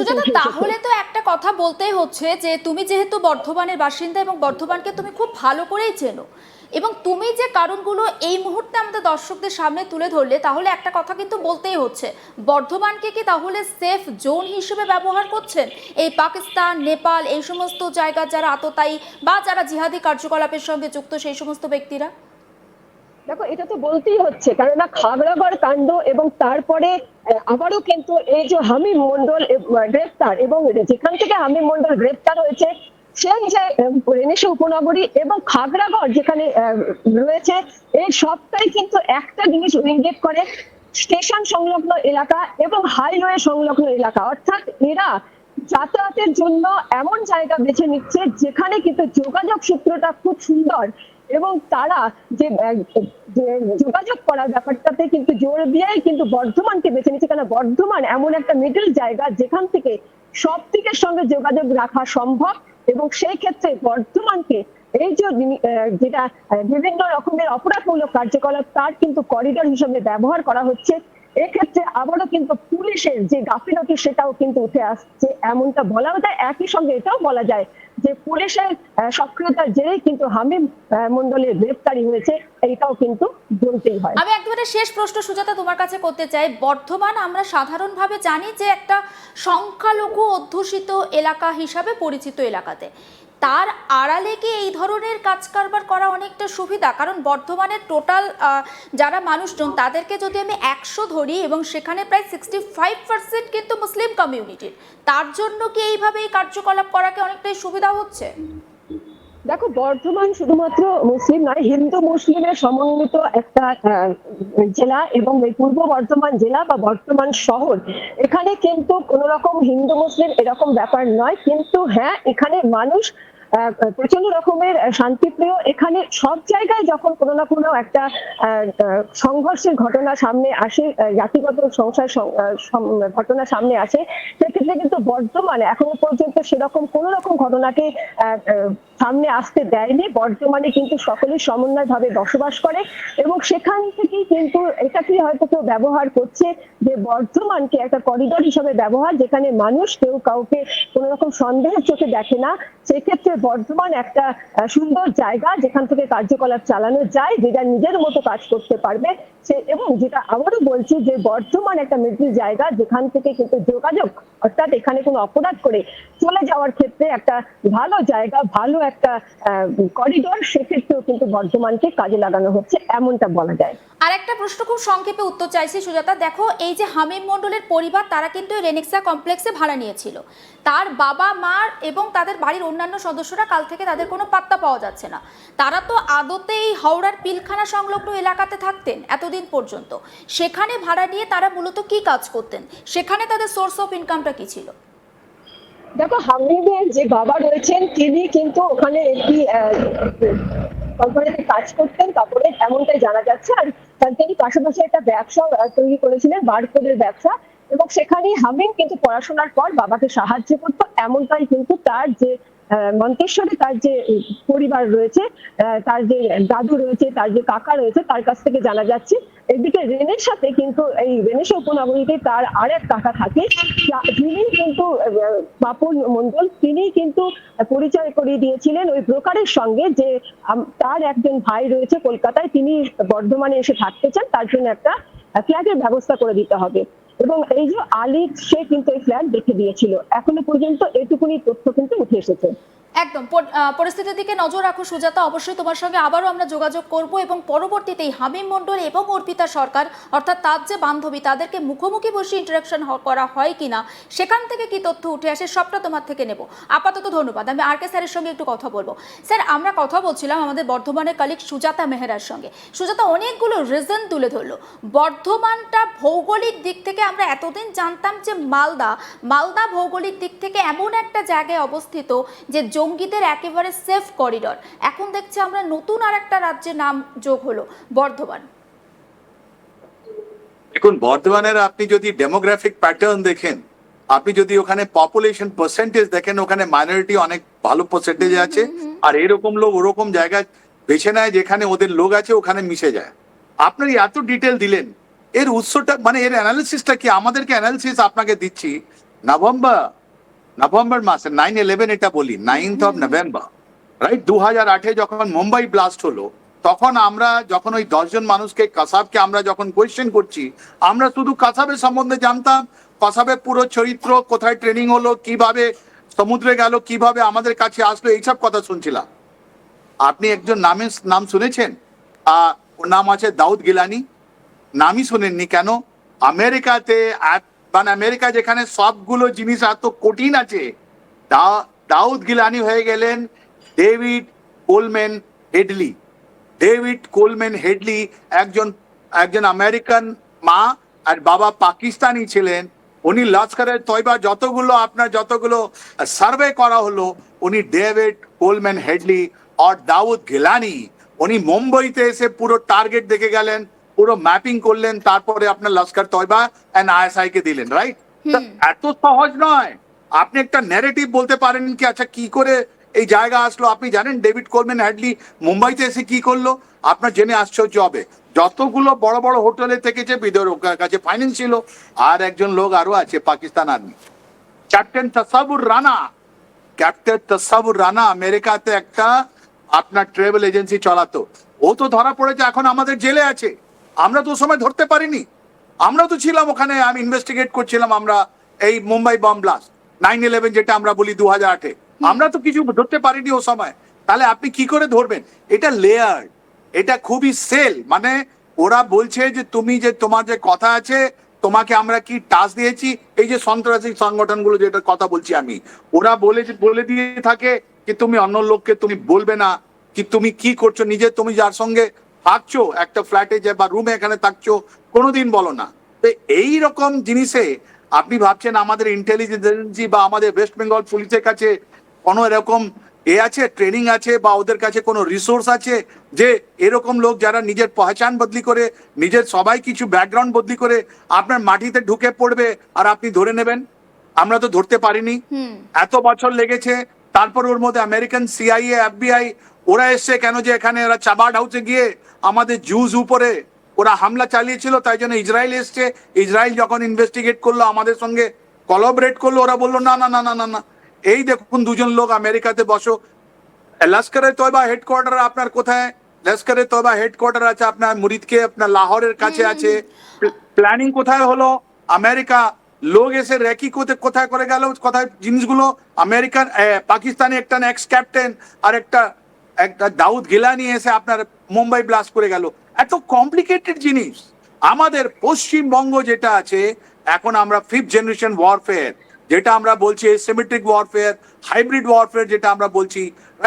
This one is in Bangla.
সুজাতা, তাহলে তো একটা কথা বলতেই হচ্ছে যে তুমি যেহেতু বর্ধমানের বাসিন্দা এবং বর্ধমানকে তুমি খুব ভালো করেই চেনো, এবং তুমি যে কারণগুলো এই মুহূর্তে আমাদের দর্শকদের সামনে তুলে ধরলে, তাহলে একটা কথা কিন্তু বলতেই হচ্ছে, বর্ধমানকে কি তাহলে সেফ জোন হিসেবে ব্যবহার করছেন এই পাকিস্তান, নেপাল, এই সমস্ত জায়গার যারা আততায়ী বা যারা জিহাদি কার্যকলাপের সঙ্গে যুক্ত সেই সমস্ত ব্যক্তিরা? দেখো, এটা তো বলতেই হচ্ছে, কেননা খাগড়াগড় কাণ্ড এবং তারপরে আবারও কিন্তু এই যে হামিম মন্ডল গ্রেফতার, এবং যেখান থেকে হামিম মন্ডল গ্রেফতার হয়েছে সেই যে রেনেশা উপনগরী এবং খাগড়াগড় যেখানে রয়েছে, এই সবটাই কিন্তু একটা জিনিস ইঙ্গিত করে, স্টেশন সংলগ্ন এলাকা এবং হাইওয়ে সংলগ্ন এলাকা। অর্থাৎ এরা যাতায়াতের জন্য এমন জায়গা বেছে নিচ্ছে যেখানে কিন্তু যোগাযোগ সূত্রটা খুব সুন্দর, এবং তারা যে যোগাযোগ করার ব্যাপারটাতে কিন্তু জোর দিয়েই কিন্তু বর্ধমানকে বেছে নিচ্ছে, কারণ বর্ধমান এমন একটা মিডল জায়গা যেখান থেকে সব দিকের সঙ্গে যোগাযোগ রাখা সম্ভব, এবং সেই ক্ষেত্রে বর্ধমানকে এই যে যেটা বিভিন্ন রকমের অপরাধমূলক কার্যকলাপ তার কিন্তু করিডোর হিসেবে ব্যবহার করা হচ্ছে। এক্ষেত্রে আবারও কিন্তু পুলিশের যে গাফিলতি সেটাও কিন্তু উঠে আসছে, এমনটা বলাও যায়। একই সঙ্গে এটাও বলা যায় যে পুলিশের সক্রিয়তার জেরেই কিন্তু হামিম মন্ডলের গ্রেফতারি হয়েছে, এটাও কিন্তু বলতেই হয়। আমি একবারে শেষ প্রশ্ন সুজাতা তোমার কাছে করতে চাই। বর্ধমান আমরা সাধারণভাবে জানি যে একটা সংখ্যালঘু অধ্যুষিত এলাকা হিসাবে পরিচিত এলাকাতে, তার আড়ালে কি এই ধরনের কাজ কারবার করা অনেকটা সুবিধা? কারণ বর্ধমানের টোটাল যারা মানুষজন তাদেরকে যদি আমি 100 ধরি, এবং সেখানে প্রায় 65% কিন্তু মুসলিম কমিউনিটির, তার জন্য কি এইভাবে এই কার্যকলাপ করাকে অনেকটাই সুবিধা হচ্ছে? দেখো, বর্ধমান শুধুমাত্র মুসলিম নয়, হিন্দু মুসলিমের সমন্বিত একটা জেলা, এবং এই পূর্ব বর্ধমান জেলা বা বর্ধমান শহর, এখানে কিন্তু কোন রকম হিন্দু মুসলিম এরকম ব্যাপার নয়। কিন্তু হ্যাঁ, এখানে মানুষ প্রচন্ড রকমের শান্তিপ্রিয়। এখানে সব জায়গায় যখন কোনো না কোনো একটা সংঘর্ষের ঘটনা সামনে আসে, জাতিগত সংসার ঘটনা সামনে আসে, সেক্ষেত্রে কিন্তু বর্ধমানে এখনো পর্যন্ত সেরকম কোন রকম ঘটনাকে সামনে আসতে দেয়নি। বর্তমানে কিন্তু সকলেই সমন্বয় ভাবে বসবাস করে, এবং সেখান থেকেই কিন্তু এটাকে হয়তো কেউ ব্যবহার করছে যে বর্ধমানকে একটা করিডোর হিসেবে ব্যবহার, যেখানে মানুষ কেউ কাউকে কোন রকম সন্দেহের চোখে দেখে না। সেক্ষেত্রে বর্ধমান একটা সুন্দর জায়গা যেখান থেকে কার্যকলাপ চালানো যায়, যেটা নিজের মতো কাজ করতে পারবে এবং যেটা আবারও বলছি যে বর্ধমান একটা মিডল জায়গা যেখান থেকে কিন্তু যোগাযোগ, অর্থাৎ এখানে কোনো অপরাধ করে চলে যাওয়ার ক্ষেত্রে একটা ভালো জায়গা, ভালো একটা করিডোর, সেক্ষেত্রেও কিন্তু বর্ধমানকে কাজে লাগানো হচ্ছে, এমনটা বলা যায়। আর একটা প্রশ্ন খুব সংক্ষেপে উত্তর চাইছি সুজাতা। দেখো, এই যে হামিম মন্ডলের পরিবার, তারা কিন্তু রেনেক্সা কমপ্লেক্সে ভাড়া নিয়েছিল। তার বাবা মা এবং তাদের বাড়ির অন্যান্য সদস্যরা কাল থেকে তাদের কোনো পাত্তা পাওয়া যাচ্ছে না। তারা তো আদতে এই হাওড়ার পিলখানা সংলগ্ন এলাকাতে থাকতেন এতদিন পর্যন্ত। সেখানে ভাড়া নিয়ে তারা মূলত কি কাজ করতেন? সেখানে তাদের সোর্স অফ ইনকামটা কি ছিল? দেখো, হামিদের যে বাবা রয়েছেন তিনি কিন্তু ওখানে একটি কোম্পানিতে কাজ করতেন, তারপরে এমনটাই জানা যাচ্ছে। আর তিনি পাশাপাশি একটা ব্যবসা তৈরি করেছিলেন, বারকোডের ব্যবসা, এবং সেখানেই হামিম কিন্তু পড়াশোনার পর বাবাকে সাহায্য করতো। এমনটাই কিন্তু তার যে মন্তেশ্বরে তার যে পরিবার রয়েছে, তার যে দাদু রয়েছে, তার যে কাকা রয়েছে, তার কাছ থেকে জানা যাচ্ছে। এদিকে রেনের সাথে কিন্তু এই রেনেশা উপনগরীতে তার আর এক কাকা থাকে, যিনি কিন্তু বাপুল মন্ডল, তিনি কিন্তু পরিচয় করিয়ে দিয়েছিলেন ওই ব্রোকারের সঙ্গে যে তার একজন ভাই রয়েছে কলকাতায়, তিনি বর্ধমানে এসে থাকতে চান, তার জন্য একটা ফ্ল্যাটের ব্যবস্থা করে দিতে হবে। এবং এই যে আলী, সে কিন্তু এই ফ্ল্যাট দেখে দিয়েছিল। এখনো পর্যন্ত এটুকুনি তথ্য কিন্তু উঠে এসেছে। একদম পরিস্থিতির দিকে নজর রাখো সুজাতা। অবশ্যই তোমার সঙ্গে আবারও আমরা যোগাযোগ করব, এবং পরবর্তীতে হামিম মন্ডল এবং অর্পিতা সরকার, অর্থাৎ তার যে বান্ধবী, তাদেরকে মুখোমুখি বসে ইন্টারাকশন করা হয় কিনা, সেখান থেকে কি তথ্য উঠে আসে, সবটা তোমার থেকে নেব। আপাতত ধন্যবাদ। আমি আর কে স্যারের সঙ্গে একটু কথা বলবো। স্যার, আমরা কথা বলছিলাম আমাদের বর্ধমানের কালিক সুজাতা মেহরার সঙ্গে। সুজাতা অনেকগুলো রিজন তুলে ধরলো। বর্ধমানটা ভৌগোলিক দিক থেকে আমরা এতদিন জানতাম যে মালদা ভৌগোলিক দিক থেকে এমন একটা জায়গায় অবস্থিত যে জঙ্গিদের একেবারে সেফ করিডর। এখন দেখছি আমরা নতুন আর একটা রাজ্যের নাম যোগ হলো, বর্ধমান। দেখুন, বর্ধমানের আপনি যদি ডেমোগ্রাফিক প্যাটার্ন দেখেন, আপনি যদি ওখানে পপুলেশন পার্সেন্টেজ দেখেন, ওখানে মাইনরিটি অনেক ভালো পার্সেন্টেজ আছে, আর এরকম লোক ওরকম জায়গায় বেছে নেয় যেখানে ওদের লোক আছে, ওখানে মিশে যায়। আপনার এত ডিটেল দিলেন, এর উৎসটা মানে এর অ্যানালিসিসটা কি? আমাদেরকে অ্যানালিসিস আপনাকে দিচ্ছি নভেম্বর মাসে 9/11 এটা বলি 9th of November, রাইট? 2008-এ যখন মুম্বাই ব্লাস্ট হলো, তখন আমরা যখন ওই 10 জন মানুষকে, কাসাবকে আমরা যখন কোয়েশ্চেন করছি, আমরা শুধু কাসাবের সম্বন্ধে জানতাম, কাসাবের পুরো চরিত্র, কোথায় ট্রেনিং হলো, কিভাবে সমুদ্রে গেল, কিভাবে আমাদের কাছে আসলো, এইসব কথা শুনছিলাম। আপনি একজন নাম শুনেছেন? ওর নাম আছে দাউদ গিলানি। নামই শুনেননি কেন? আমেরিকাতে মানে আমেরিকা যেখানে সবগুলো জিনিস এত কঠিন আছে, দাউদ গিলানি হয়ে গেলেন David Coleman Headley. David Coleman Headley একজন আমেরিকান মা আর বাবা পাকিস্তানি ছিলেন। উনি লস্করের তয়বা যতগুলো সার্ভে করা হলো, উনি ডেভিড কোলম্যান হেডলি আর দাউদ গিলানি, উনি মুম্বাইতে এসে পুরো টার্গেট দেখে গেলেন, পুরো ম্যাপিং করলেন, তারপরে আপনার লস্কর তয়বা এন্ড আইএসআই কে দিলেন, রাইট? এত সহজ নয়। আপনি একটা ন্যারেটিভ বলতে পারেন কি আচ্ছা কি করে এই জায়গা আসলো। আপনি জানেন ডেভিড কোলম্যান হ্যাডলি মুম্বাইতে এসে কি করলো? আপনার জেনে আশ্চর্য হবে। যতগুলো বড় বড় হোটেলে থেকেছে, বিদেশের কাছে ফাইন্যান্স ছিল। আর একজন লোক আরো আছে পাকিস্তান আর্মি, ক্যাপ্টেন তসাবুর রানা আমেরিকাতে একটা আপনার ট্রাভেল এজেন্সি চালাতো। ও তো ধরা পড়েছে, এখন আমাদের জেলে আছে। আমরা তো সময় ধরতে পারিনি, আমরা তো ছিলাম ওখানে, আমি ইনভেস্টিগেট করছিলাম। আমরা এই মুম্বাই বম ব্লাস্ট 9/11 যেটা আমরা বলি 2008-এ, আমরা তো কিছু ধরতে পারিনি ও সময়। তাহলে আপনি কি করে ধরবেন? এটা লেয়ার, এটা খুবই সেল। মানে ওরা বলছে যে তুমি যে তোমার যে কথা আছে, তোমাকে আমরা কি টাস্ক দিয়েছি, এই যে সন্ত্রাসী সংগঠনগুলো যেটা কথা বলছি আমি, ওরা বলে দিয়ে থাকে যে তুমি অন্য লোককে তুমি বলবে না কি তুমি কি করছো, নিজে তুমি যার সঙ্গে থাকছো একটা ফ্ল্যাটে যে বা রুমে এখানে থাকছো, কোনোদিন বলো না। তো এই রকম জিনিসে আপনি ভাবছেন আমাদের ইন্টেলিজেন্স এজেন্সি বা আমাদের ওয়েস্ট বেঙ্গল পুলিশের কাছে কোনো এরকম আছে, ট্রেনিং আছে, বা ওদের কাছে কোনো রিসোর্স আছে যে এরকম লোক যারা নিজের পহচান বদলি করে, নিজের সবাই কিছু ব্যাকগ্রাউন্ড বদলি করে আপনার মাটিতে ঢুকে পড়বে আর আপনি ধরে নেবেন? আমরা তো ধরতে পারিনি, এত বছর লেগেছে। তারপর ওর মধ্যে আমেরিকান সিআইএ, এফবিআই ওরা এসছে কেন? যে এখানে ওরা চাবার্ড হাউসে গিয়ে আমাদের জুস উপরে ওরা হামলা চালিয়েছিল, তাই জন্য ইসরায়েল এসছে। ইসরায়েল যখন ইনভেস্টিগেট করলো, আমাদের সঙ্গে কোলাবরেট করলো, ওরা বললো না না না না না না। এই দেখুন দুজন লোক আমেরিকাতে বসো। লস্করে তয়বা হেডকোয়ার্টার আপনার কোথায়? লস্করে তয়বা হেডকোয়ার্টার আছে আপনার মুরিদকে, আপনার লাহোরের কাছে আছে। প্ল্যানিং কোথায় হলো? আমেরিকা। লোক এসে রেকি কোথায় করে গেল, কোথায় জিনিসগুলো? আমেরিকান পাকিস্তানি একটা এক্স ক্যাপ্টেন আর একটা দাউদ গিলানি এসে আপনার মুম্বাই ব্লাস্ট করে গেল। এত কমপ্লিকেটেড জিনিস। আমাদের পশ্চিমবঙ্গ যেটা আছে এখন, আমরা 5th জেনারেশন ওয়ারফেয়ার যেটা আমরা বলছি, সিমেট্রিক ওয়ারফেয়ার, হাইব্রিড ওয়ারফেয়ার যেটা আমরা বলছি,